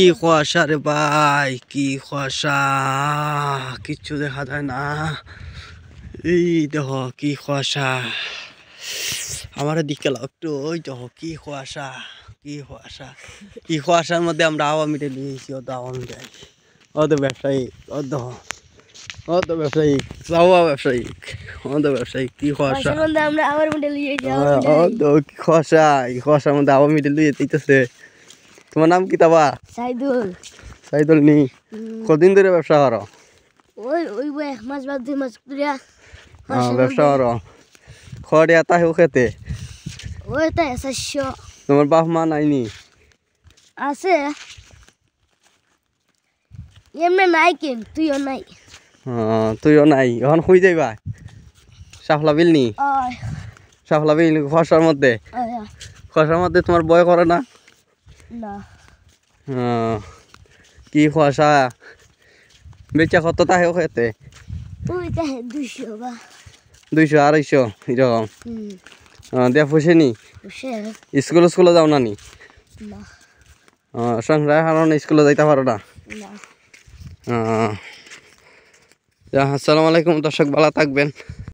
কি কুয়াশা রে ভাই, কি কুয়াশা, কিচ্ছু দেখা যায় না। এই দেখো কি কুয়াশা, আমার দিকে একটু ওই দেখো কি কুয়াশা, কি কুয়াশা। কি কুয়াশার মধ্যে আমরা হাওয়া মিটে নিয়েছি, অত হাওয়া মিটাই, অত ব্যবসায়িক, অত ব্যবসায়িক, হাওয়া ব্যবসায়িক, অত ব্যবসায়িক। কি কুয়াশা, অত কি কুয়াশা, এই কুয়াশার মধ্যে হাওয়া মিটে লিয়ে দিতেছে। তোমার নাম কি তাবা? সাইদুল। সাইদুল নি, কদিন ধরে ব্যবসা করো? ওই এক মাস বাদ 2 মাস ধরে ব্যবসা করো, খড়ে আতা হেউ খেতে। ওই তাই 400 তোমার বাপ মা নাইনি? আছে এমনি নাই, কেন তুইও নাই? তুইও নাই, এখন শুই যাইবা? সাফলা বিল নি, আয় সাফলা বিল খসার মধ্যে, আয় খসার মধ্যে তোমার ভয় করে না? না। কি খসা, বেচা কত তা হেউ খেতে? ওই তাই 200 বা 200 250 এরকম। দেয়া ফুসে নি? বসে স্কুলে যাও না নি? না সংসার কারণে স্কুলে যাইতে পারো না? না। আসসালামু আলাইকুম দর্শক, ভালো থাকবেন।